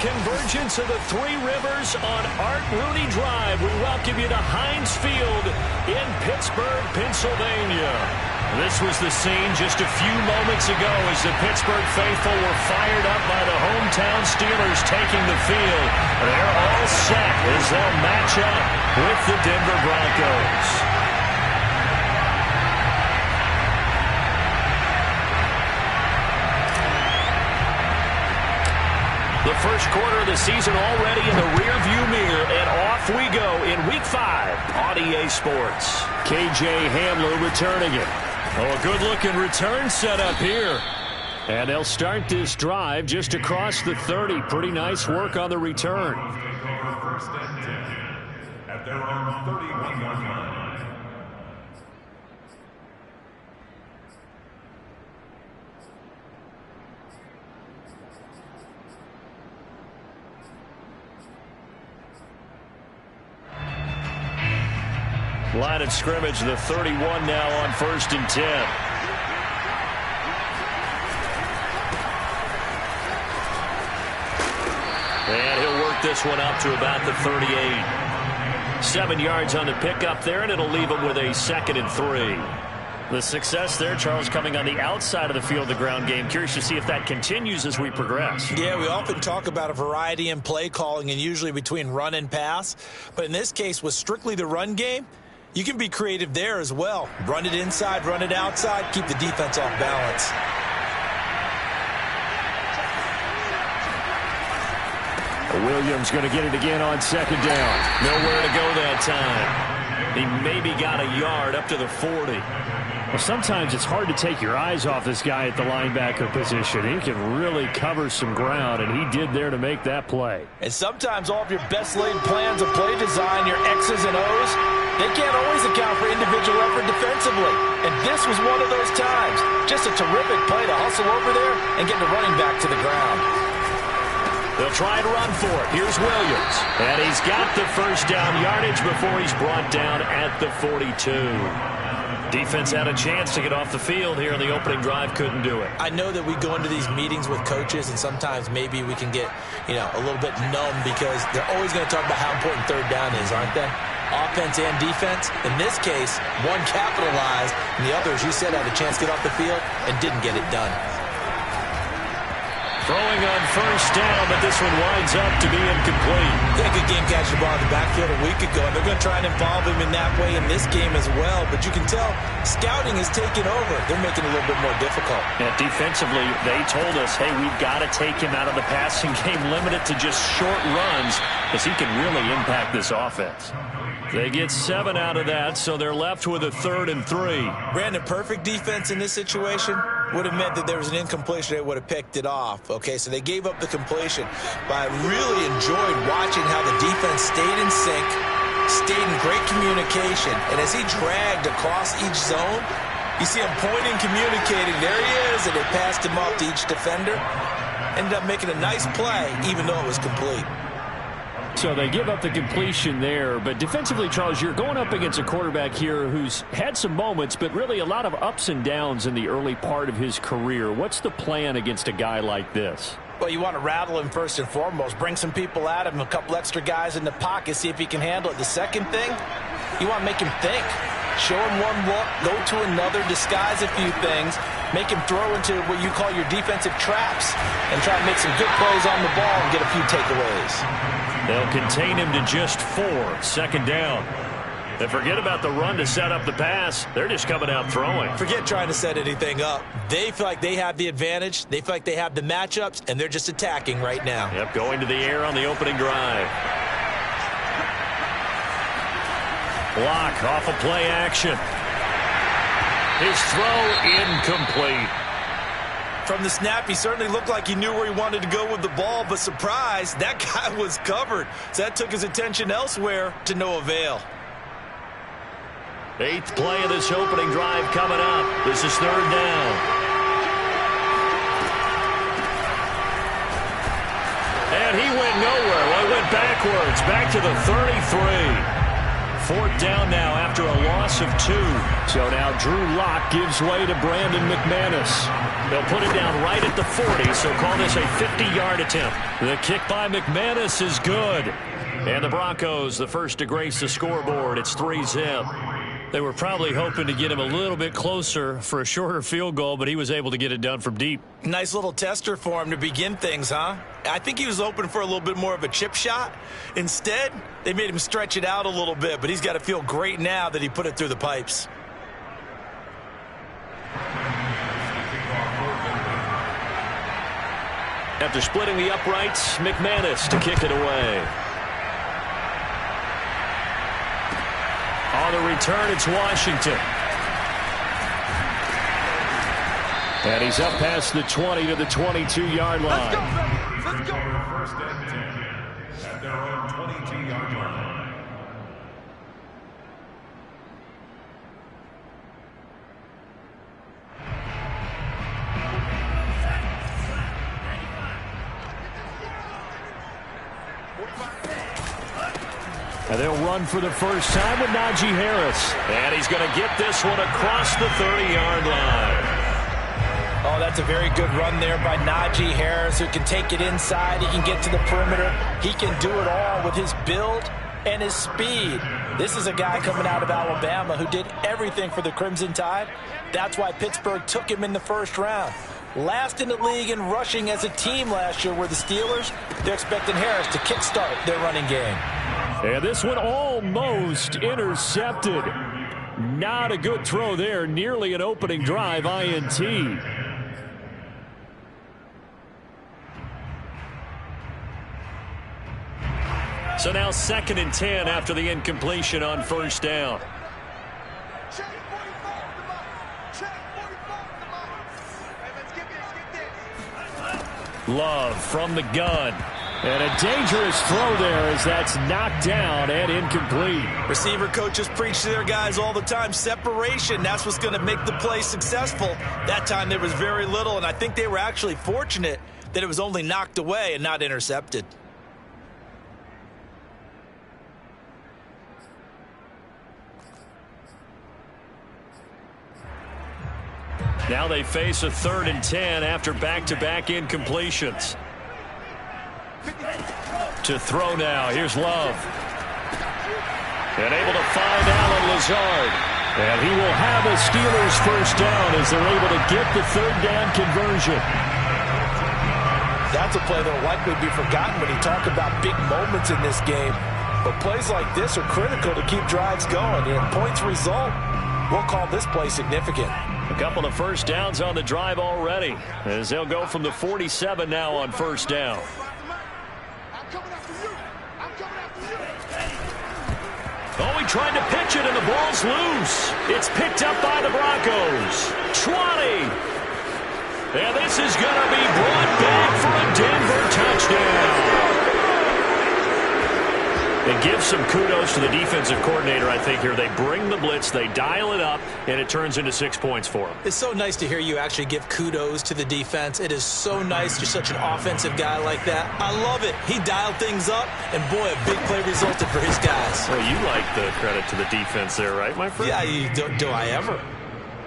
convergence of the Three Rivers on Art Rooney Drive. We welcome you to Heinz Field in Pittsburgh, Pennsylvania. This was the scene just a few moments ago as the Pittsburgh faithful were fired up by the hometown Steelers taking the field. They're all set as they'll match up with the Denver Broncos. The first quarter of the season already in the rearview mirror, and off we go in Week 5 on EA Sports. KJ Hamler returning it. Oh, a good-looking return set up here. And they'll start this drive just across the 30. Pretty nice work on the return. First and 10 at their own 31-yard line. Line of scrimmage, the 31 now on 1st and 10. And he'll work this one up to about the 38. 7 yards on the pickup there, and it'll leave him with a 2nd and 3. The success there, Charles, coming on the outside of the field, the ground game. Curious to see if that continues as we progress. Yeah, we often talk about a variety in play calling and usually between run and pass. But in this case, with strictly the run game, you can be creative there as well. Run it inside, run it outside, keep the defense off balance. Williams going to get it again on 2nd down. Nowhere to go that time. He maybe got a yard up to the 40. Well, sometimes it's hard to take your eyes off this guy at the linebacker position. He can really cover some ground, and he did there to make that play. And sometimes all of your best laid plans of play design, your X's and O's, they can't always account for individual effort defensively. And this was one of those times. Just a terrific play to hustle over there and get the running back to the ground. They'll try and run for it. Here's Williams. And he's got the first down yardage before he's brought down at the 42. Defense had a chance to get off the field here in the opening drive. Couldn't do it. I know that we go into these meetings with coaches, and sometimes maybe we can get, a little bit numb because they're always going to talk about how important 3rd down is, aren't they? Offense and defense. In this case, one capitalized, and the other, as you said, had a chance to get off the field and didn't get it done. Throwing on 1st down, but this one winds up to be incomplete. Yeah, good game catching the ball in the backfield a week ago, and they're going to try and involve him in that way in this game as well. But you can tell scouting is taking over. They're making it a little bit more difficult. Yeah, defensively, they told us, hey, we've got to take him out of the passing game, limit it to just short runs, because he can really impact this offense. They get 7 out of that, so they're left with a 3rd and 3. Brandon, perfect defense in this situation would have meant that there was an incompletion. They would have picked it off. Okay, so they gave up the completion. But I really enjoyed watching how the defense stayed in sync, stayed in great communication. And as he dragged across each zone, you see him pointing, communicating. There he is, and they passed him off to each defender. Ended up making a nice play, even though it was complete. So they give up the completion there, but defensively, Charles, you're going up against a quarterback here who's had some moments, but really a lot of ups and downs in the early part of his career. What's the plan against a guy like this? Well, you want to rattle him first and foremost. Bring some people at him, a couple extra guys in the pocket, see if he can handle it. The second thing, you want to make him think. Show him one look, go to another, disguise a few things, make him throw into what you call your defensive traps, and try to make some good plays on the ball and get a few takeaways. They'll contain him to just 4. 2nd down. And forget about the run to set up the pass. They're just coming out throwing. Forget trying to set anything up. They feel like they have the advantage. They feel like they have the matchups, and they're just attacking right now. Yep, going to the air on the opening drive. Block off of play action. His throw incomplete. From the snap, he certainly looked like he knew where he wanted to go with the ball, but surprise, that guy was covered. So that took his attention elsewhere to no avail. 8th play of this opening drive coming up. This is 3rd down. And he went nowhere. Well, he went backwards, back to the 33. 4th down now after a loss of 2. So now Drew Lock gives way to Brandon McManus. They'll put it down right at the 40, so call this a 50-yard attempt. The kick by McManus is good. And the Broncos, the first to grace the scoreboard. It's 3-zip. They were probably hoping to get him a little bit closer for a shorter field goal, but he was able to get it done from deep. Nice little tester for him to begin things, huh? I think he was hoping for a little bit more of a chip shot. Instead, they made him stretch it out a little bit, but he's got to feel great now that he put it through the pipes. After splitting the uprights, McManus to kick it away. On the return, it's Washington. And he's up past the 20 to the 22-yard line. Let's go. First and 10 at their own 22-yard line. And they'll run for the first time with Najee Harris. And he's going to get this one across the 30-yard line. Oh, that's a very good run there by Najee Harris, who can take it inside. He can get to the perimeter. He can do it all with his build and his speed. This is a guy coming out of Alabama who did everything for the Crimson Tide. That's why Pittsburgh took him in the first round. Last in the league in rushing as a team last year were the Steelers. They're expecting Harris to kickstart their running game. And this one almost intercepted. Not a good throw there. Nearly an opening drive INT. So now 2nd and 10 after the incompletion on first down. Love from the gun. And a dangerous throw there as that's knocked down and incomplete. Receiver coaches preach to their guys all the time. Separation, that's what's going to make the play successful. That time there was very little, and I think they were actually fortunate that it was only knocked away and not intercepted. Now they face a 3rd and 10 after back-to-back incompletions. To throw now. Here's Love. And able to find Allen Lazard. And he will have a Steelers first down as they're able to get the 3rd down conversion. That's a play that will likely be forgotten when you talk about big moments in this game. But plays like this are critical to keep drives going. And points result, we'll call this play significant. A couple of first downs on the drive already, as they'll go from the 47 now on first down. Oh, he tried to pitch it, and the ball's loose. It's picked up by the Broncos. 20. And this is going to be brought back for a Denver touchdown. They give some kudos to the defensive coordinator, I think, here. They bring the blitz, they dial it up, and it turns into 6 points for them. It's so nice to hear you actually give kudos to the defense. It is so nice. You're such an offensive guy like that. I love it. He dialed things up, and boy, a big play resulted for his guys. Well, you like the credit to the defense there, right, my friend? Yeah, do I ever?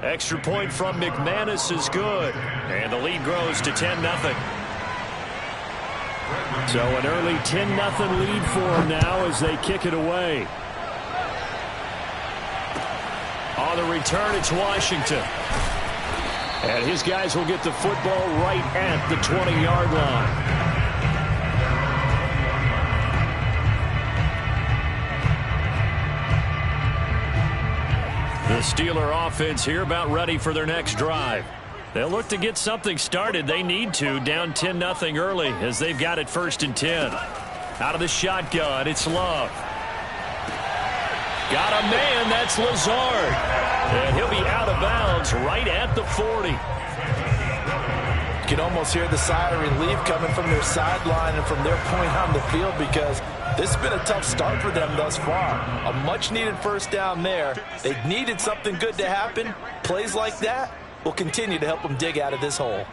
Extra point from McManus is good, and the lead grows to 10-0. So an early 10-0 lead for them now as they kick it away. On the return, it's Washington. And his guys will get the football right at the 20-yard line. The Steeler offense here about ready for their next drive. They'll look to get something started. They need to, down 10-0 early as they've got it 1st and 10. Out of the shotgun, it's Love. Got a man, that's Lazard. And he'll be out of bounds right at the 40. You can almost hear the sigh of relief coming from their sideline and from their point on the field because this has been a tough start for them thus far. A much-needed first down there. They needed something good to happen. Plays like that will continue to help them dig out of this hole.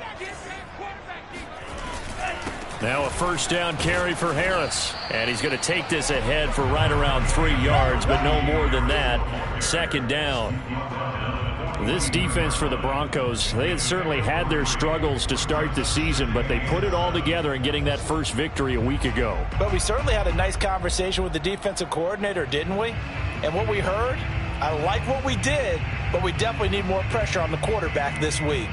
Now a first down carry for Harris. And he's going to take this ahead for right around 3 yards, but no more than that. Second down. This defense for the Broncos, they had certainly had their struggles to start the season, but they put it all together in getting that first victory a week ago. But we certainly had a nice conversation with the defensive coordinator, didn't we? And what we heard, I like what we did, but we definitely need more pressure on the quarterback this week.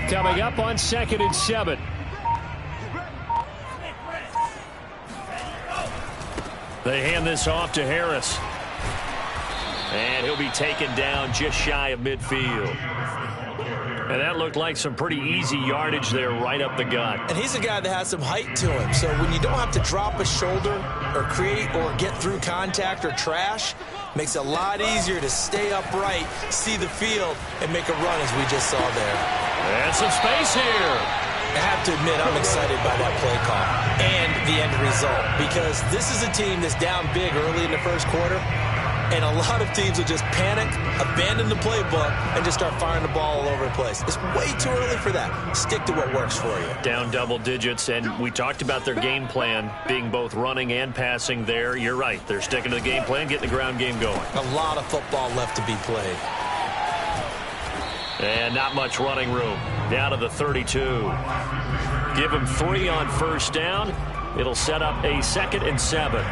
Coming up on 2nd and 7. They hand this off to Harris. And he'll be taken down just shy of midfield. And that looked like some pretty easy yardage there right up the gut. And he's a guy that has some height to him. So when you don't have to drop a shoulder or create or get through contact or trash, makes it a lot easier to stay upright, see the field, and make a run as we just saw there. And some space here. I have to admit, I'm excited by that play call and the end result, because this is a team that's down big early in the first quarter, and a lot of teams will just panic, abandon the playbook, and just start firing the ball all over the place. It's way too early for that. Stick to what works for you. Down double digits, and we talked about their game plan being both running and passing there. You're right. They're sticking to the game plan, getting the ground game going. A lot of football left to be played. And not much running room. Down to the 32. Give them 3 on first down. It'll set up a 2nd and 7.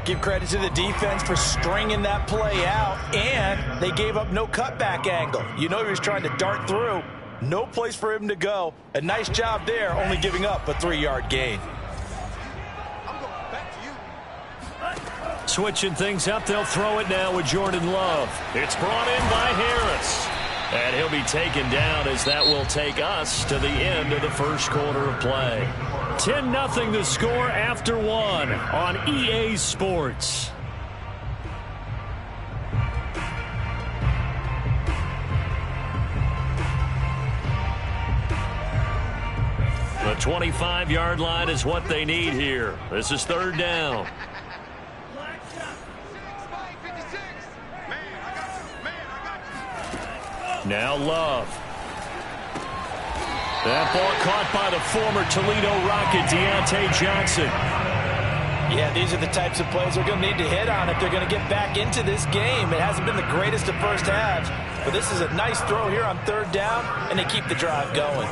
Give credit to the defense for stringing that play out, and they gave up no cutback angle. You know he was trying to dart through. No place for him to go. A nice job there, only giving up a 3-yard gain. Switching things up, they'll throw it now with Jordan Love. It's brought in by Harris. And he'll be taken down as that will take us to the end of the first quarter of play. 10-0 the score after 1 on EA Sports. The 25-yard line is what they need here. This is 3rd down. Now Love. That ball caught by the former Toledo Rocket, Deontay Johnson. Yeah, these are the types of plays they're going to need to hit on if they're going to get back into this game. It hasn't been the greatest of first halves, but this is a nice throw here on 3rd down, and they keep the drive going.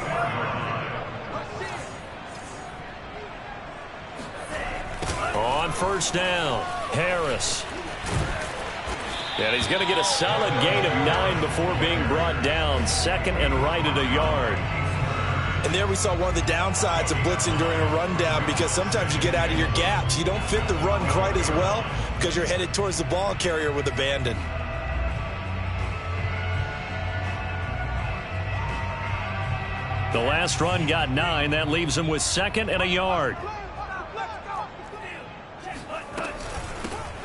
On first down, Harris. And he's going to get a solid gain of 9 before being brought down. 2nd and right at a yard. And there we saw one of the downsides of blitzing during a rundown, because sometimes you get out of your gaps. You don't fit the run quite as well because you're headed towards the ball carrier with abandon. The last run got 9. That leaves him with 2nd and a yard.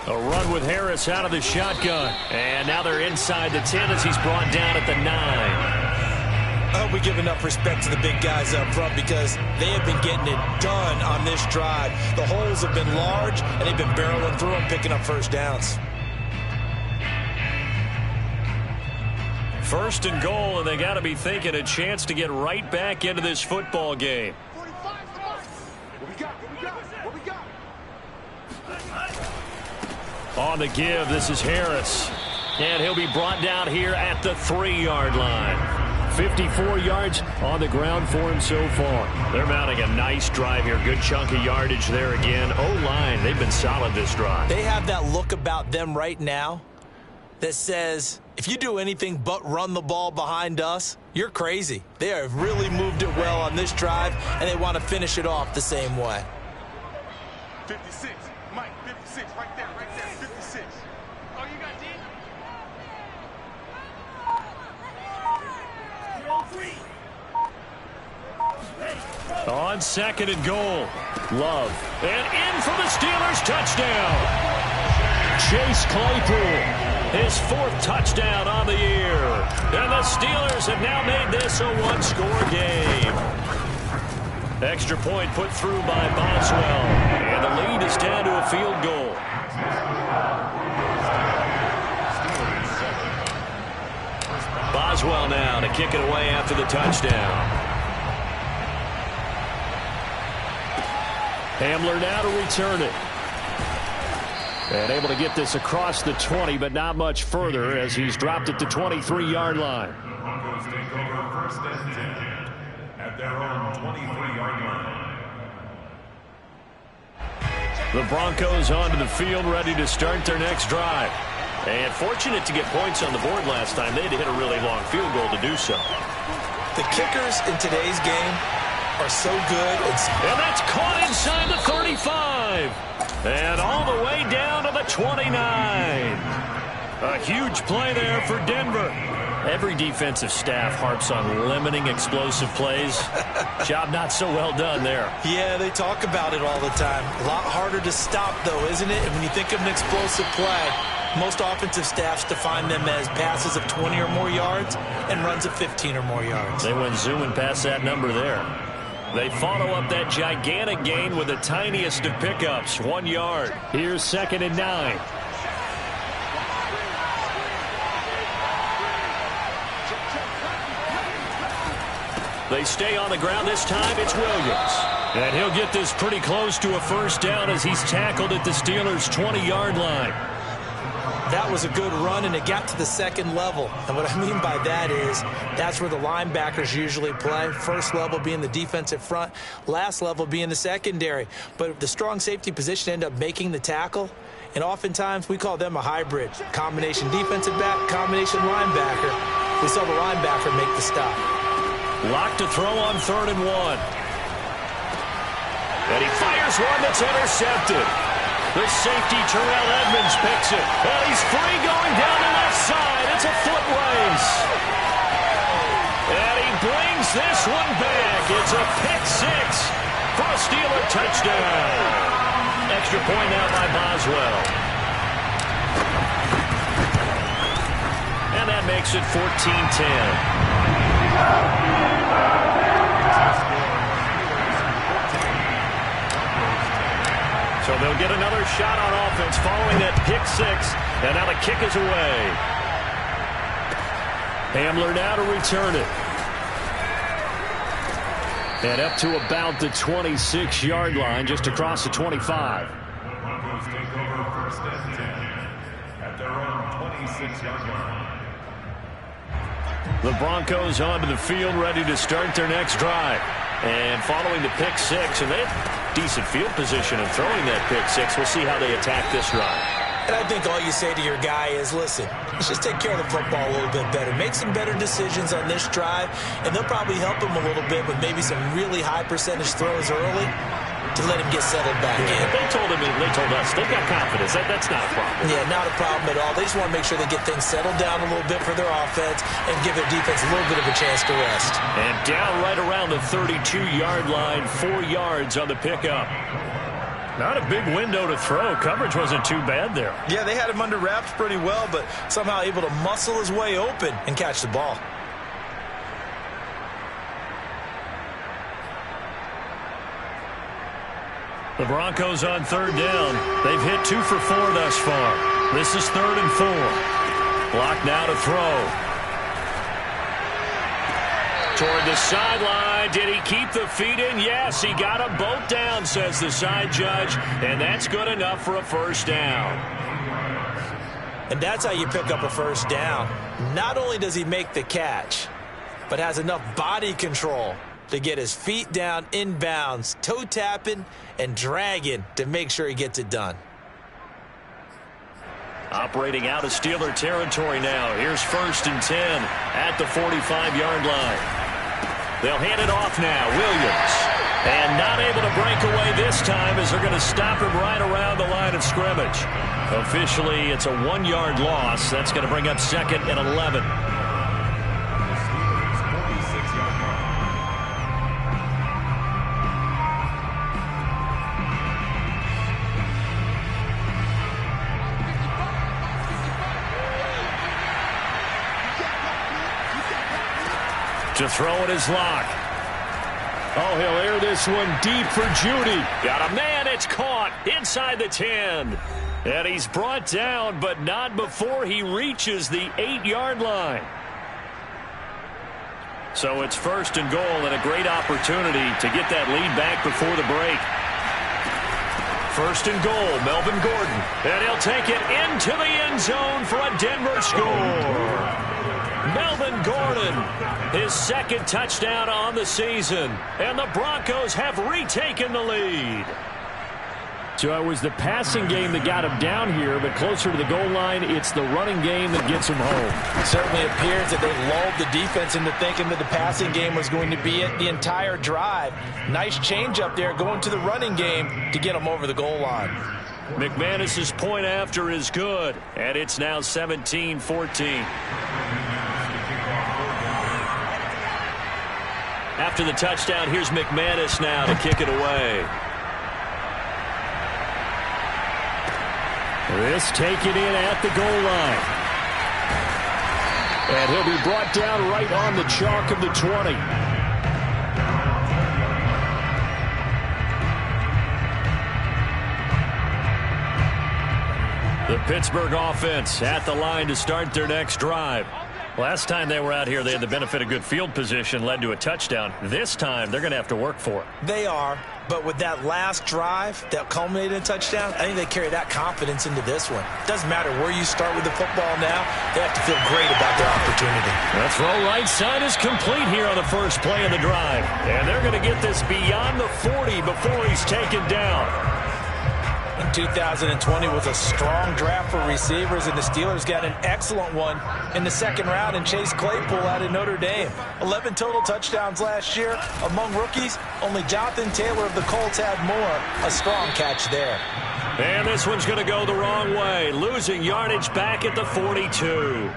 A run with Harris out of the shotgun. And now they're inside the 10 as he's brought down at the 9. I hope we give enough respect to the big guys up front, because they have been getting it done on this drive. The holes have been large, and they've been barreling through them, picking up first downs. 1st and goal, and they got to be thinking a chance to get right back into this football game. On the give, this is Harris. And he'll be brought down here at the 3-yard line. 54 yards on the ground for him so far. They're mounting a nice drive here. Good chunk of yardage there again. O-line, they've been solid this drive. They have that look about them right now that says, if you do anything but run the ball behind us, you're crazy. They have really moved it well on this drive, and they want to finish it off the same way. 56, Mike, 56, right there, 56. Oh, you got D? On 2nd and goal, Love. And in for the Steelers, touchdown. Chase Claypool, his 4th touchdown on the year. And the Steelers have now made this a 1-score game. Extra point put through by Boswell. And the lead is down to a field goal. Boswell now to kick it away after the touchdown. Hamler now to return it. And able to get this across the 20, but not much further as he's dropped it to 23-yard line. The Broncos take over first and 10 at their own 23-yard line. The Broncos onto the field, ready to start their next drive. And fortunate to get points on the board last time. They had to hit a really long field goal to do so. The kickers in today's game are so good. And that's caught inside the 35. And all the way down to the 29. A huge play there for Denver. Every defensive staff harps on limiting explosive plays. Job not so well done there. Yeah, they talk about it all the time. A lot harder to stop, though, isn't it? And when you think of an explosive play, most offensive staffs define them as passes of 20 or more yards and runs of 15 or more yards. They went zooming past that number there. They follow up that gigantic gain with the tiniest of pickups, 1 yard. Here's 2nd and 9. They stay on the ground. This time it's Williams. And he'll get this pretty close to a first down as he's tackled at the Steelers' 20-yard line. That was a good run, and it got to the second level. And what I mean by that is that's where the linebackers usually play. First level being the defensive front, last level being the secondary. But the strong safety position ended up making the tackle, and oftentimes we call them a hybrid. Combination defensive back, combination linebacker. We saw the linebacker make the stop. Locked to throw on 3rd and 1. And he fires one that's intercepted. The safety, Terrell Edmonds, picks it. And he's free going down the left side. It's a foot race. And he brings this one back. It's a pick six for a Steeler touchdown. Extra point now by Boswell. And that makes it 14-10. So they'll get another shot on offense following that pick six. And now the kick is away. Hamler now to return it. And up to about the 26-yard line, just across the 25. The Broncos take over first and 10 at their own 26-yard line. The Broncos onto the field, ready to start their next drive. And following the pick six, and they have decent field position in throwing that pick six. We'll see how they attack this drive. And I think all you say to your guy is, listen, let's just take care of the football a little bit better. Make some better decisions on this drive, and they'll probably help him a little bit with maybe some really high percentage throws early to let him get settled back in. They told us, they've got confidence. That's not a problem. Yeah, not a problem at all. They just want to make sure they get things settled down a little bit for their offense and give their defense a little bit of a chance to rest. And down right around the 32-yard line, 4 yards on the pickup. Not a big window to throw. Coverage wasn't too bad there. Yeah, they had him under wraps pretty well, but somehow able to muscle his way open and catch the ball. The Broncos on 3rd down. They've hit 2 for 4 thus far. This is 3rd and 4. Block now to throw. Toward the sideline. Did he keep the feet in? Yes, he got them both down, says the side judge. And that's good enough for a first down. And that's how you pick up a first down. Not only does he make the catch, but has enough body control to get his feet down inbounds, toe tapping and dragging to make sure he gets it done. Operating out of Steeler territory now. Here's 1st and 10 at the 45-yard line. They'll hand it off now. Williams. And not able to break away this time as they're going to stop him right around the line of scrimmage. Officially, it's a 1-yard loss. That's going to bring up 2nd and 11. To throw it is Locke. Oh, he'll air this one deep for Judy. Got a man. It's caught inside the 10. And he's brought down, but not before he reaches the 8-yard line. So it's 1st and goal, and a great opportunity to get that lead back before the break. 1st and goal, Melvin Gordon. And he'll take it into the end zone for a Denver score. Melvin Gordon, his 2nd touchdown on the season. And the Broncos have retaken the lead. So it was the passing game that got him down here, but closer to the goal line, it's the running game that gets him home. It certainly appears that they lulled the defense into thinking that the passing game was going to be it the entire drive. Nice change up there going to the running game to get him over the goal line. McManus's point after is good, and it's now 17-14. After the touchdown, here's McManus now to kick it away. This taken in at the goal line. And he'll be brought down right on the chalk of the 20. The Pittsburgh offense at the line to start their next drive. Last time they were out here, they had the benefit of good field position, led to a touchdown. This time, they're going to have to work for it. They are, but with that last drive that culminated in a touchdown, I think they carry that confidence into this one. Doesn't matter where you start with the football now, they have to feel great about their opportunity. The throw right side is complete here on the first play of the drive. And they're going to get this beyond the 40 before he's taken down. 2020 was a strong draft for receivers, and the Steelers got an excellent one in the 2nd round in Chase Claypool out of Notre Dame. 11 total touchdowns last year. Among rookies, only Jonathan Taylor of the Colts had more. A strong catch there. And this one's going to go the wrong way. Losing yardage back at the 42.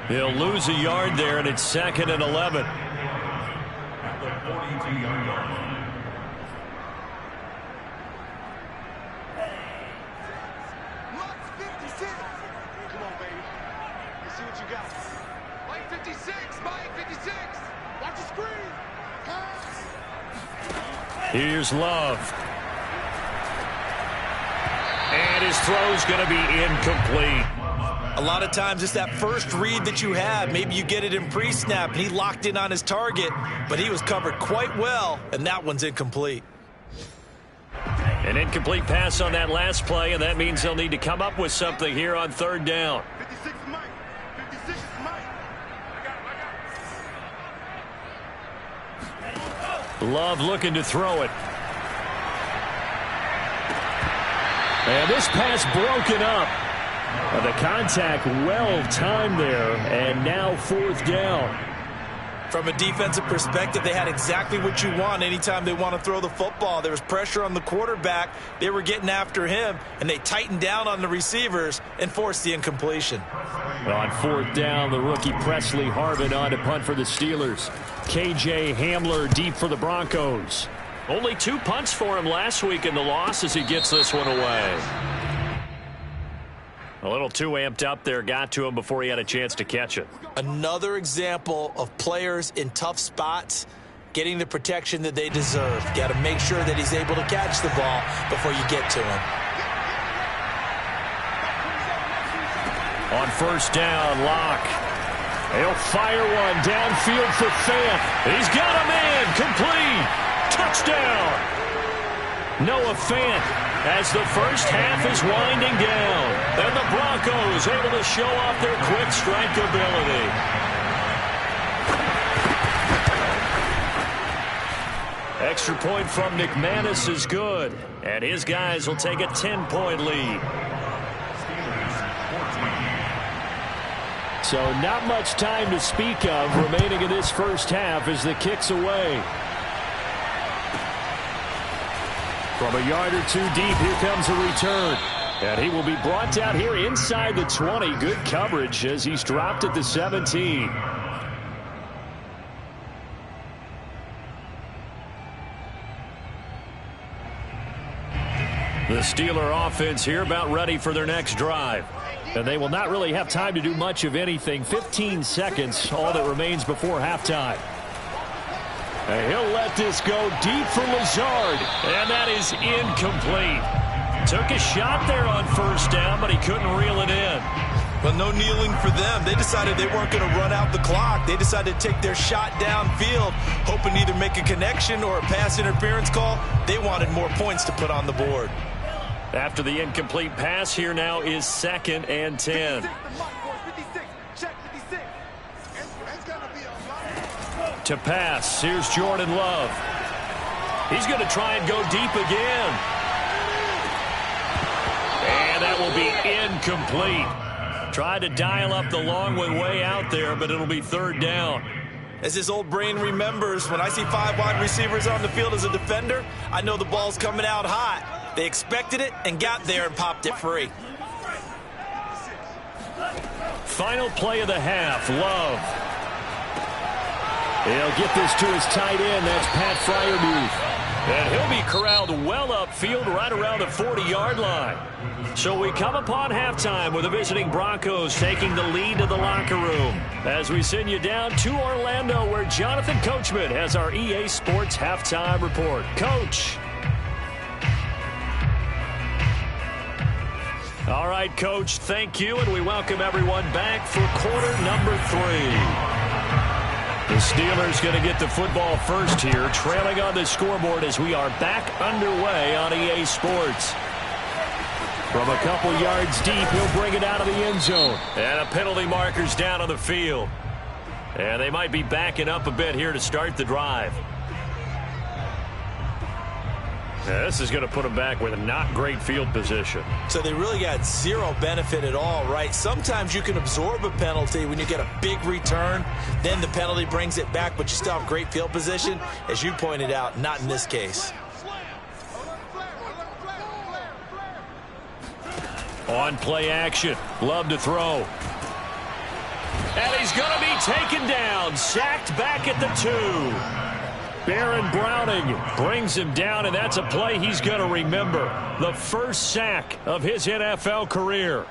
He'll lose a yard there, and it's 2nd and 11. At the 42-yard line. Here's Love. And his throw's going to be incomplete. A lot of times it's that first read that you have. Maybe you get it in pre-snap, and he locked in on his target, but he was covered quite well, and that one's incomplete. An incomplete pass on that last play, and that means they'll need to come up with something here on 3rd down. 56 is Mike. 56 is Mike. Love looking to throw it. And this pass broken up. The contact well timed there, and now 4th down. From a defensive perspective, they had exactly what you want anytime they want to throw the football. There was pressure on the quarterback. They were getting after him, and they tightened down on the receivers and forced the incompletion. On 4th down, the rookie Presley Harvin on to punt for the Steelers. KJ Hamler deep for the Broncos. Only 2 punts for him last week in the loss as he gets this one away. A little too amped up there, got to him before he had a chance to catch it. Another example of players in tough spots getting the protection that they deserve. Got to make sure that he's able to catch the ball before you get to him. On 1st down, Locke. He'll fire one downfield for Fant. He's got a man, complete. Touchdown. Noah Fant as the first half is winding down. And the Broncos able to show off their quick strike ability. Extra point from McManus is good. And his guys will take a 10-point lead. So not much time to speak of remaining in this first half as the kick's away. From a yard or 2 deep, here comes a return. And he will be brought down here inside the 20. Good coverage as he's dropped at the 17. The Steeler offense here about ready for their next drive. And they will not really have time to do much of anything. 15 seconds, all that remains before halftime. And he'll let this go deep for Lazard. And that is incomplete. Took a shot there on first down, but he couldn't reel it in. Well, no kneeling for them. They decided they weren't going to run out the clock. They decided to take their shot downfield, hoping to either make a connection or a pass interference call. They wanted more points to put on the board. After the incomplete pass, here now is 2nd and 10. To pass, here's Jordan Love. He's going to try and go deep again. And that will be incomplete. Tried to dial up the long one way out there, but it'll be 3rd down. As his old brain remembers, when I see 5 wide receivers on the field as a defender, I know the ball's coming out hot. They expected it and got there and popped it free. Final play of the half, Love. He'll get this to his tight end. That's Pat Freiermuth. And he'll be corralled well upfield right around the 40-yard line. So we come upon halftime with the visiting Broncos taking the lead to the locker room as we send you down to Orlando where Jonathan Coachman has our EA Sports halftime report. Coach. All right, Coach, thank you, and we welcome everyone back for quarter number 3. The Steelers going to get the football first here, trailing on the scoreboard as we are back underway on EA Sports. From a couple yards deep, he'll bring it out of the end zone. And a penalty marker's down on the field. And they might be backing up a bit here to start the drive. Now, this is going to put them back with a not great field position. So they really got zero benefit at all, right? Sometimes you can absorb a penalty when you get a big return. Then the penalty brings it back, but you still have great field position. As you pointed out, not in this case. On play action. Love to throw. And he's going to be taken down. Sacked back at the 2. Baron Browning brings him down, and that's a play he's going to remember. The first sack of his NFL career.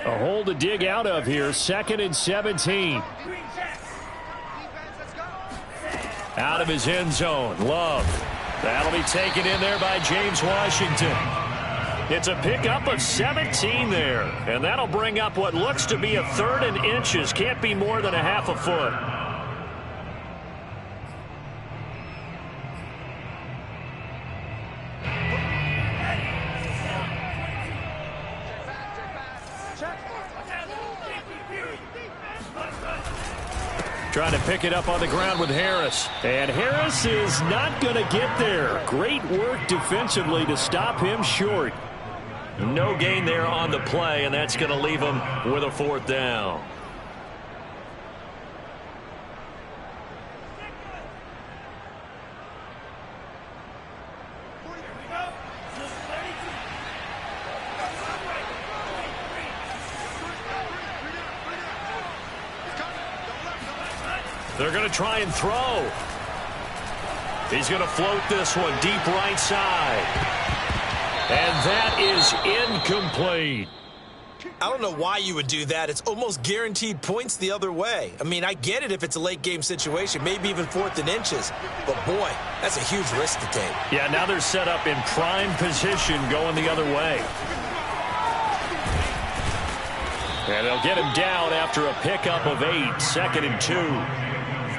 A hole to dig out of here. 2nd and 17. Out of his end zone. Love. That'll be taken in there by James Washington. It's a pickup of 17 there. And that'll bring up what looks to be a 3rd and inches. Can't be more than a half a foot. Trying to pick it up on the ground with Harris. And Harris is not going to get there. Great work defensively to stop him short. No gain there on the play, and that's going to leave him with a 4th down. They're going to try and throw. He's going to float this one deep right side. And that is incomplete. I don't know why you would do that. It's almost guaranteed points the other way. I mean, I get it if it's a late game situation, maybe even 4th and inches. But, boy, that's a huge risk to take. Yeah, now they're set up in prime position going the other way. And they'll get him down after a pickup of 8, 2nd and 2.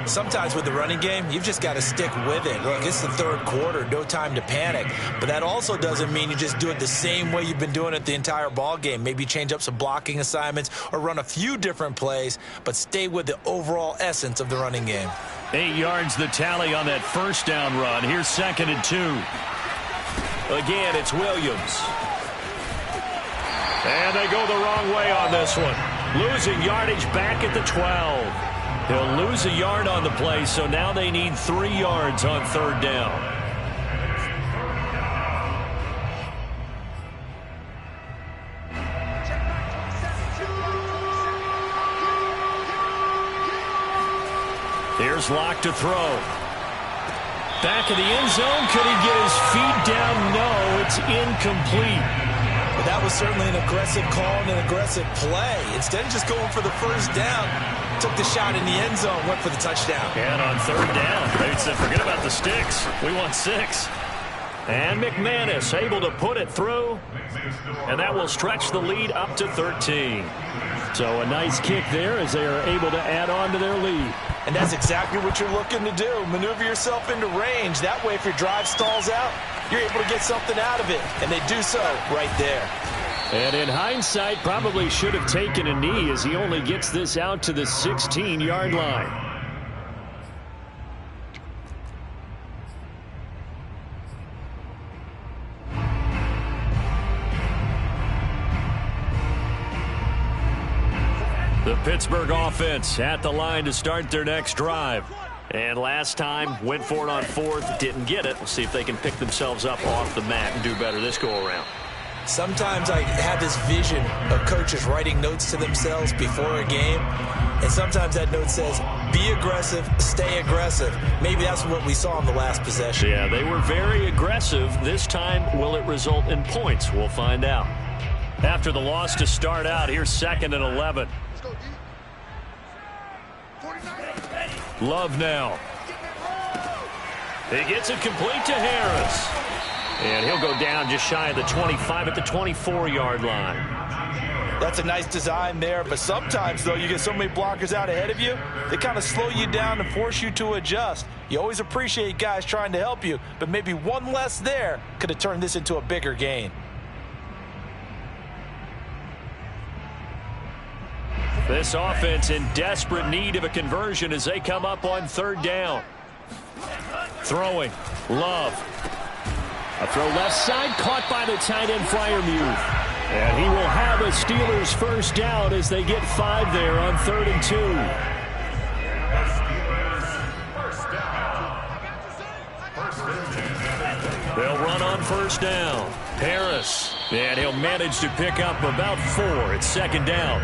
Sometimes with the running game, you've just got to stick with it. Look, it's the 3rd quarter, no time to panic. But that also doesn't mean you just do it the same way you've been doing it the entire ball game. Maybe change up some blocking assignments or run a few different plays, but stay with the overall essence of the running game. 8 yards the tally on that first down run. Here's 2nd and 2. Again, it's Williams. And they go the wrong way on this one. Losing yardage back at the 12. He'll lose a yard on the play, so now they need 3 yards on 3rd down. Here's Locke to throw. Back of the end zone. Could he get his feet down? No, it's incomplete. But that was certainly an aggressive call and an aggressive play. Instead of just going for the first down, took the shot in the end zone, went for the touchdown. And on third down, they said, forget about the sticks. We want 6. And McManus able to put it through. And that will stretch the lead up to 13. So a nice kick there as they are able to add on to their lead. And that's exactly what you're looking to do. Maneuver yourself into range. That way, if your drive stalls out, you're able to get something out of it. And they do so right there. And in hindsight, probably should have taken a knee as he only gets this out to the 16-yard line. The Pittsburgh offense at the line to start their next drive. And last time, went for it on 4th, didn't get it. We'll see if they can pick themselves up off the mat and do better this go-around. Sometimes I have this vision of coaches writing notes to themselves before a game. And sometimes that note says, be aggressive, stay aggressive. Maybe that's what we saw in the last possession. Yeah, they were very aggressive. This time, will it result in points? We'll find out. After the loss to start out, here's 2nd and 11. Love now. He gets it complete to Harris. And he'll go down just shy of the 25 at the 24-yard line. That's a nice design there, but sometimes, though, you get so many blockers out ahead of you, they kind of slow you down and force you to adjust. You always appreciate guys trying to help you, but maybe one less there could have turned this into a bigger gain. This offense in desperate need of a conversion as they come up on 3rd down. Throwing. Love. A throw left side, caught by the tight end Freiermuth. And he will have a Steelers first down as they get 5 there on 3rd and 2. They'll run on 1st down. Harris. And he'll manage to pick up about 4. It's 2nd down.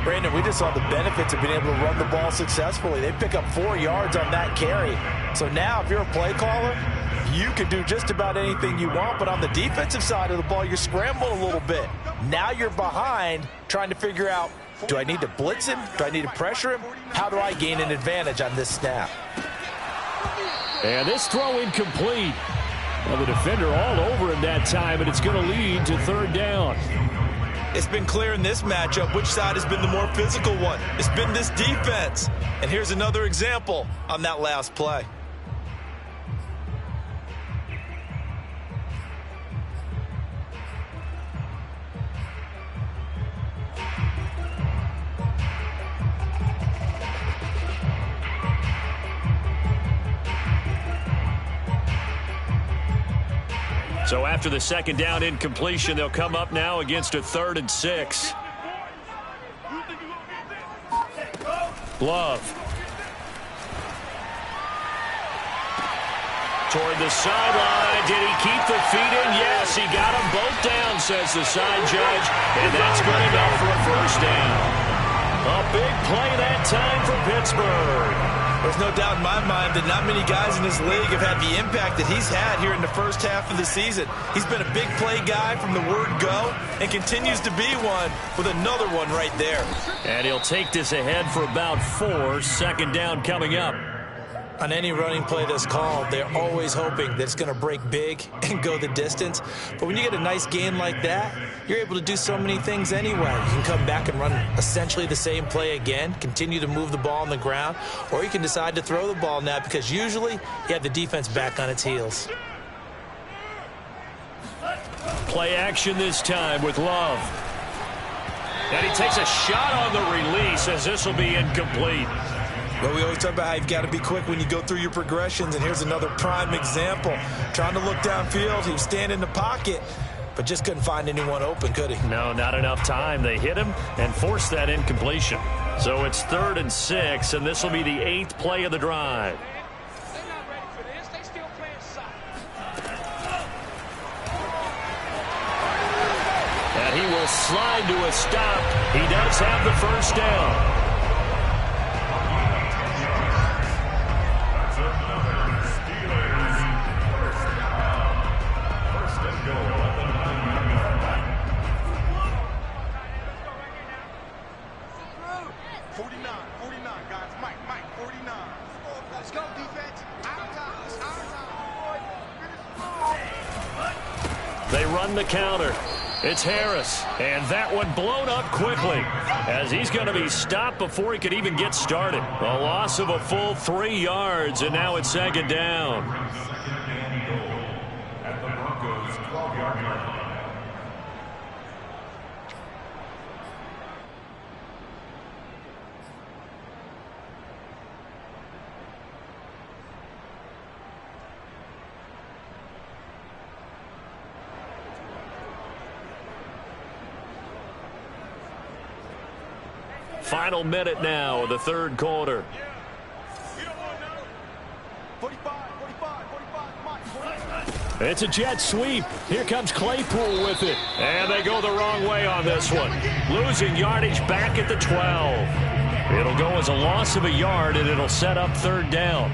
Brandon, we just saw the benefits of being able to run the ball successfully. They pick up 4 yards on that carry. So now, if you're a play caller, you can do just about anything you want. But on the defensive side of the ball, you're scrambling a little bit. Now you're behind, trying to figure out, do I need to blitz him? Do I need to pressure him? How do I gain an advantage on this snap? And this throw incomplete. Well, the defender all over him that time, and it's going to lead to 3rd down. It's been clear in this matchup which side has been the more physical one. It's been this defense. And here's another example on that last play. So after the 2nd down incompletion, they'll come up now against a 3rd and 6. Love. Toward the sideline. Did he keep the feet in? Yes, he got them both down, says the side judge. And that's good enough for a first down. A big play that time for Pittsburgh. There's no doubt in my mind that not many guys in this league have had the impact that he's had here in the first half of the season. He's been a big play guy from the word go and continues to be one with another one right there. And he'll take this ahead for about 4. 2nd down coming up. On any running play that's called, they're always hoping that it's going to break big and go the distance. But when you get a nice gain like that, you're able to do so many things anyway. You can come back and run essentially the same play again, continue to move the ball on the ground, or you can decide to throw the ball now because usually you have the defense back on its heels. Play action this time with Love. And he takes a shot on the release as this will be incomplete. Well, we always talk about how you've got to be quick when you go through your progressions, and here's another prime example. Trying to look downfield, he was standing in the pocket, but just couldn't find anyone open, could he? No, not enough time. They hit him and forced that incompletion. So it's 3rd and 6, and this will be the 8th play of the drive. They're not ready for this. They still playing soccer. And he will slide to a stop. He does have the first down. They run the counter. It's Harris, and that one blown up quickly as he's going to be stopped before he could even get started. A loss of a full 3 yards, and now it's second down. Second and goal at the Broncos' 12-yard line. Final minute now of the third quarter. It's a jet sweep. Here comes Claypool with it. And they go the wrong way on this one. Losing yardage back at the 12. It'll go as a loss of a yard, and it'll set up third down.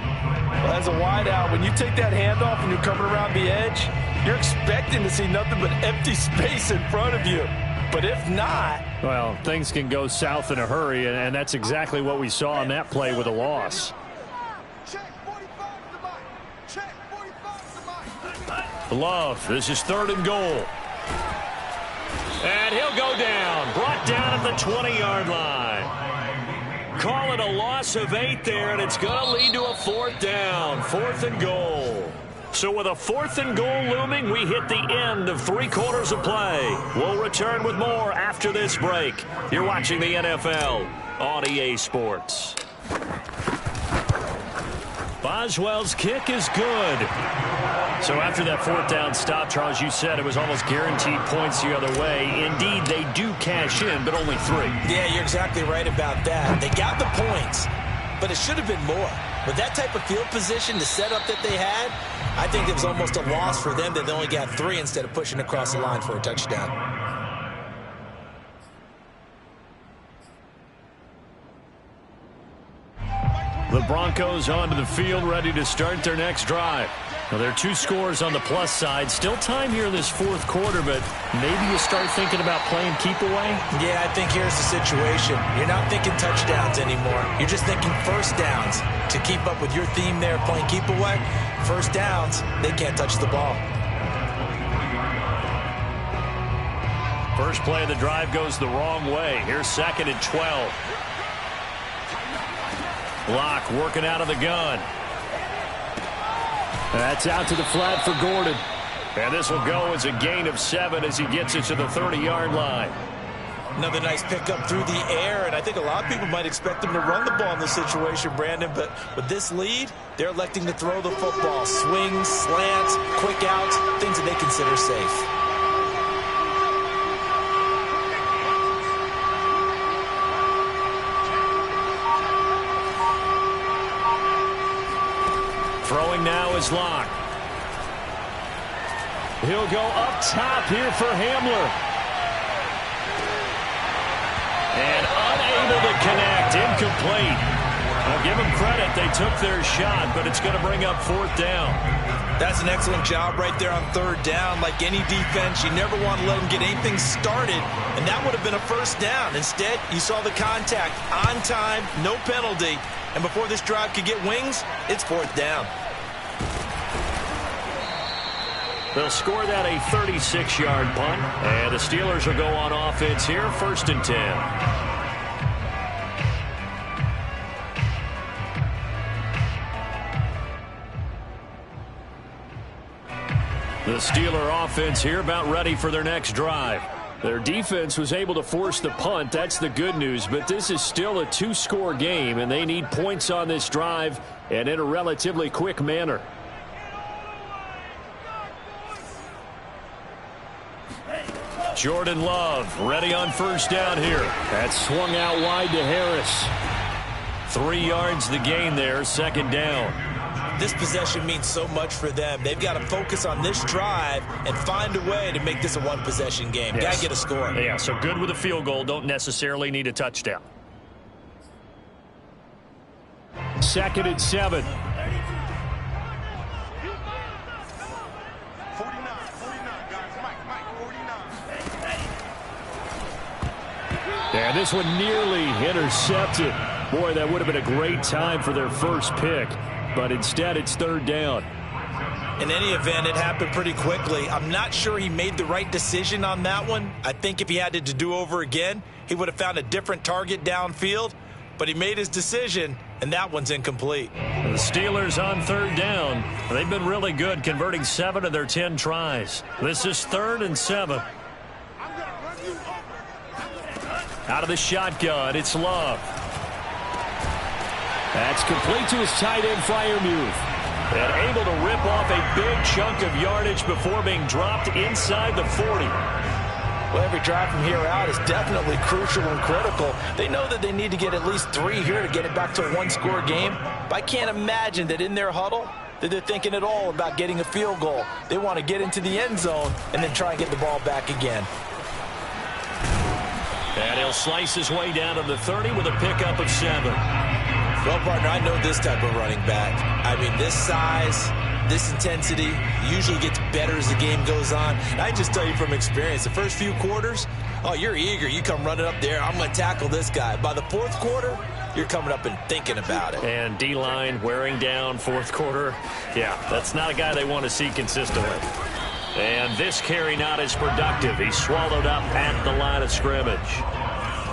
Well, as a wideout, when you take that handoff and you're coming around the edge, you're expecting to see nothing but empty space in front of you. But if not... Well, things can go south in a hurry, and that's exactly what we saw on that play with a loss. Love, this is third and goal. And he'll go down. Brought down at the 20-yard line. Call it a loss of 8 there, and it's going to lead to a fourth down. Fourth and goal. So with a fourth and goal looming, we hit the end of 3 quarters of play. We'll return with more after this break. You're watching the NFL on EA Sports. Boswell's kick is good. So after that fourth down stop, Charles, you said it was almost guaranteed points the other way. Indeed, they do cash in, but only 3. Yeah, you're exactly right about that. They got the points, but it should have been more. With that type of field position, the setup that they had, I think it was almost a loss for them that they only got 3 instead of pushing across the line for a touchdown. The Broncos onto the field, ready to start their next drive. Well, there are 2 scores on the plus side. Still time here in this fourth quarter, but maybe you start thinking about playing keep away? Yeah, I think here's the situation. You're not thinking touchdowns anymore. You're just thinking first downs. To keep up with your theme there, playing keep away, first downs, they can't touch the ball. First play of the drive goes the wrong way. Here's second and 12. Locke working out of the gun. That's out to the flat for Gordon. And this will go as a gain of 7 as he gets it to the 30-yard line. Another nice pickup through the air, and I think a lot of people might expect them to run the ball in this situation, Brandon, but with this lead, they're electing to throw the football. Swings, slants, quick outs, things that they consider safe. Throwing now is Locke. He'll go up top here for Hamler. And unable to connect. Incomplete. I'll give them credit. They took their shot, but it's going to bring up fourth down. That's an excellent job right there on third down. Like any defense, you never want to let them get anything started, and that would have been a first down. Instead, you saw the contact on time, no penalty, and before this drive could get wings, it's fourth down. They'll score that a 36-yard punt, and the Steelers will go on offense here, first and 10. The Steeler offense here about ready for their next drive. Their defense was able to force the punt. That's the good news, but this is still a 2-score game, and they need points on this drive and in a relatively quick manner. Jordan Love ready on first down here. That swung out wide to Harris. 3 yards the gain there, second down. This possession means so much for them. They've got to focus on this drive and find a way to make this a one-possession game. Yes. Got to get a score. Yeah, so good with a field goal. Don't necessarily need a touchdown. Second and 7. 49, guys. Mike, 49. And this one nearly intercepted. Boy, that would have been a great time for their first pick. But instead, it's third down. In any event, it happened pretty quickly. I'm not sure he made the right decision on that one. I think if he had to do over again, he would have found a different target downfield. But he made his decision, and that one's incomplete. The Steelers on third down. They've been really good, converting 7 of their 10 tries. This is 3rd and 7. Out of the shotgun, it's Love. That's complete to his tight end, Freiermuth. And able to rip off a big chunk of yardage before being dropped inside the 40. Well, every drive from here out is definitely crucial and critical. They know that they need to get at least 3 here to get it back to a one-score game. But I can't imagine that in their huddle that they're thinking at all about getting a field goal. They want to get into the end zone and then try and get the ball back again. And he'll slice his way down to the 30 with a pickup of 7. Well, partner, I know this type of running back. I mean, this size, this intensity usually gets better as the game goes on. And I just tell you from experience, the first few quarters, oh, you're eager. You come running up there, I'm going to tackle this guy. By the 4th quarter, you're coming up and thinking about it. And D-line wearing down 4th quarter. Yeah, that's not a guy they want to see consistently. And this carry not as productive. He's swallowed up at the line of scrimmage.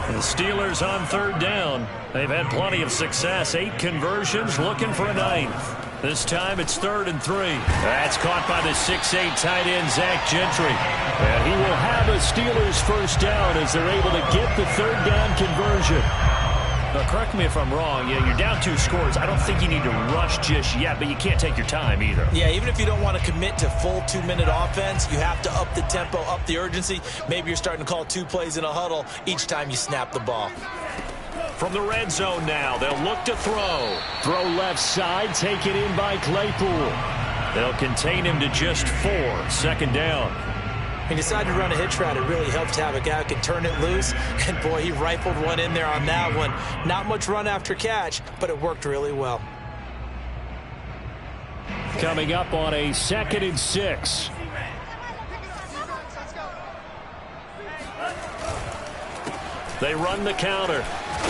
The Steelers on third down. They've had plenty of success. 8 conversions, looking for a 9th. This time it's 3rd and 3. That's caught by the 6'8 tight end, Zach Gentry. And he will have a Steelers first down as they're able to get the 3rd down conversion. Now, correct me if I'm wrong. Yeah, you're down 2 scores. I don't think you need to rush just yet, but you can't take your time either. Yeah, even if you don't want to commit to full 2-minute offense, you have to up the tempo, up the urgency. Maybe you're starting to call 2 plays in a huddle each time you snap the ball. From the red zone now, they'll look to throw. Throw left side, taken in by Claypool. They'll contain him to just 4. 2nd down. He decided to run a hitch route. It really helped to have a guy who could turn it loose. And, boy, he rifled one in there on that one. Not much run after catch, but it worked really well. Coming up on a 2nd and 6. They run the counter.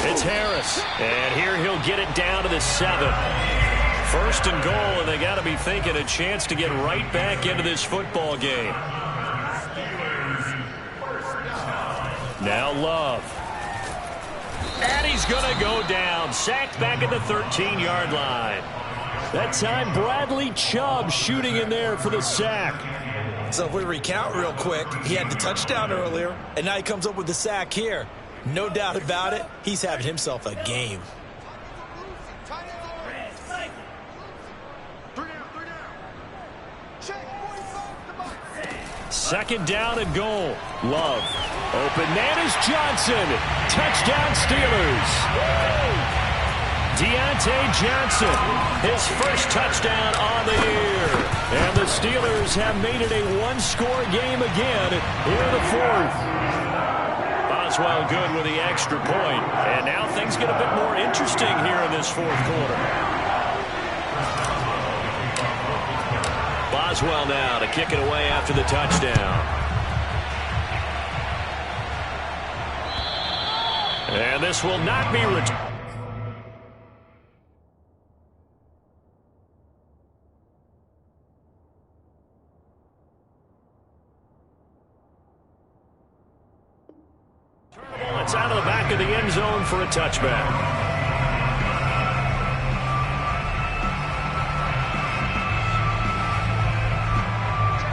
It's Harris. And here he'll get it down to the 7. 1st and goal, and they got to be thinking a chance to get right back into this football game. Now Love. And he's going to go down. Sacked back at the 13-yard line. That time Bradley Chubb shooting in there for the sack. So if we recount real quick, he had the touchdown earlier, and now he comes up with the sack here. No doubt about it, he's having himself a game. 2nd down and goal. Love. Open man is Johnson. Touchdown Steelers. Deontay Johnson. His first touchdown on the year. And the Steelers have made it a one-score game again here in the 4th. Boswell good with the extra point. And now things get a bit more interesting here in this 4th quarter. Boswell now to kick it away after the touchdown. And this will not be returned. It's out of the back of the end zone for a touchback.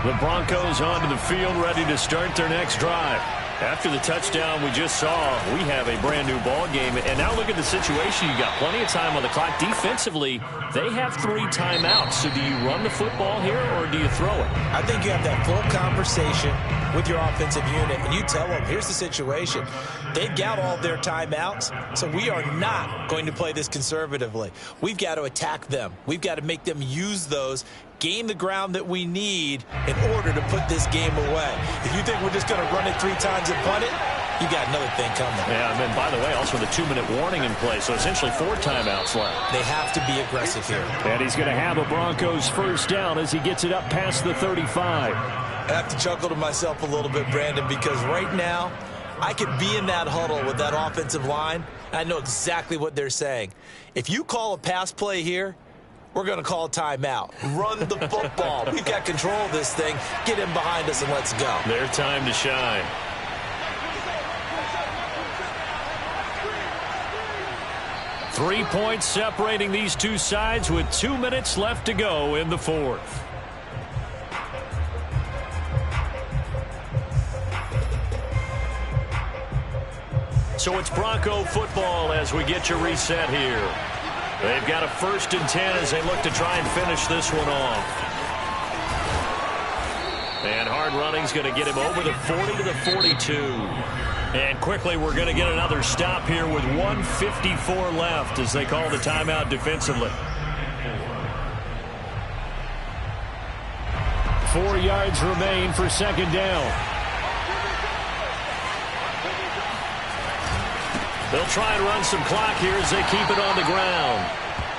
The Broncos onto the field, ready to start their next drive. After the touchdown we just saw, we have a brand new ball game. And now look at the situation. You got plenty of time on the clock. Defensively, they have 3 timeouts. So do you run the football here or do you throw it? I think you have that full conversation with your offensive unit, and you tell them, here's the situation. They've got all their timeouts, so we are not going to play this conservatively. We've got to attack them. We've got to make them use those, gain the ground that we need in order to put this game away. If you think we're just going to run it 3 times and punt it, you got another thing coming. Yeah, and then, by the way, also the 2-minute warning in play, so essentially 4 timeouts left. They have to be aggressive here. And he's going to have a Broncos first down as he gets it up past the 35. I have to chuckle to myself a little bit, Brandon, because right now I could be in that huddle with that offensive line, and I know exactly what they're saying. If you call a pass play here, we're going to call timeout. Run the football. We've got control of this thing. Get him behind us and let's go. Their time to shine. Three points separating these two sides with 2 minutes left to go in the fourth. So it's Bronco football as we get you reset here. They've got a 1st and 10 as they look to try and finish this one off. And hard running's going to get him over the 40 to the 42. And quickly we're going to get another stop here with 1:54 left as they call the timeout defensively. 4 yards remain for 2nd down. They'll try and run some clock here as they keep it on the ground.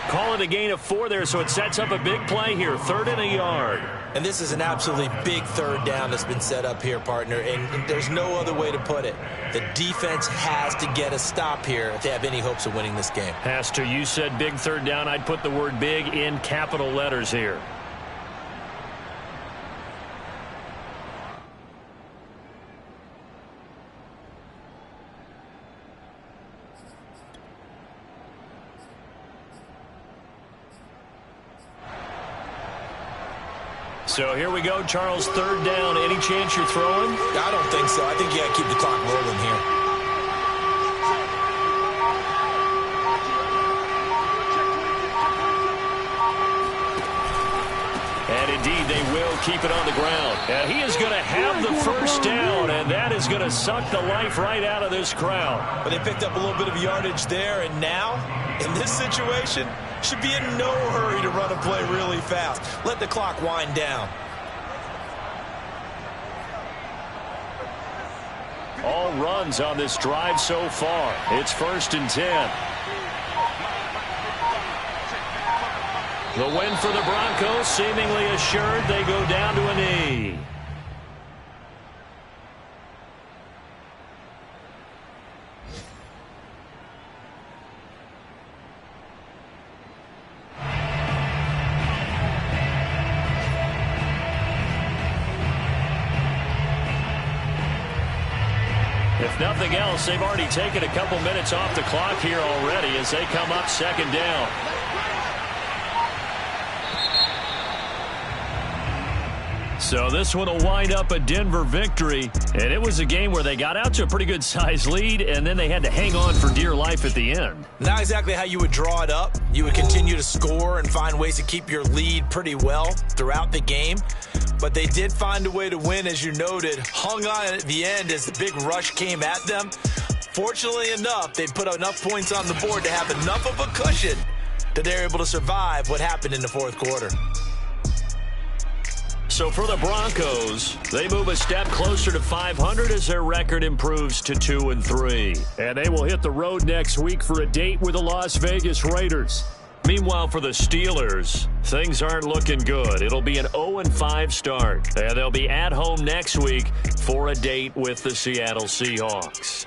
Call it a gain of 4 there, so it sets up a big play here. 3rd and a yard. And this is an absolutely big 3rd down that's been set up here, partner, and there's no other way to put it. The defense has to get a stop here if they have any hopes of winning this game. Has to. You said big 3rd down. I'd put the word big in capital letters here. So here we go, Charles, 3rd down. Any chance you're throwing? I don't think so. I think you got to keep the clock rolling here. And indeed, they will keep it on the ground. And he is going to have the 1st down, and that is going to suck the life right out of this crowd. But they picked up a little bit of yardage there, and now, in this situation, should be in no hurry to run a play really fast. Let the clock wind down. All runs on this drive so far. It's 1st and 10. The win for the Broncos, seemingly assured. They go down to a knee. If nothing else, they've already taken a couple minutes off the clock here already as they come up 2nd down. So this one will wind up a Denver victory, and it was a game where they got out to a pretty good size lead, and then they had to hang on for dear life at the end. Not exactly how you would draw it up. You would continue to score and find ways to keep your lead pretty well throughout the game. But they did find a way to win, as you noted. Hung on at the end as the big rush came at them. Fortunately enough, they put enough points on the board to have enough of a cushion that they're able to survive what happened in the 4th quarter. So for the Broncos, they move a step closer to 500 as their record improves to 2-3. And they will hit the road next week for a date with the Las Vegas Raiders. Meanwhile, for the Steelers, things aren't looking good. It'll be an 0-5 start, and they'll be at home next week for a date with the Seattle Seahawks.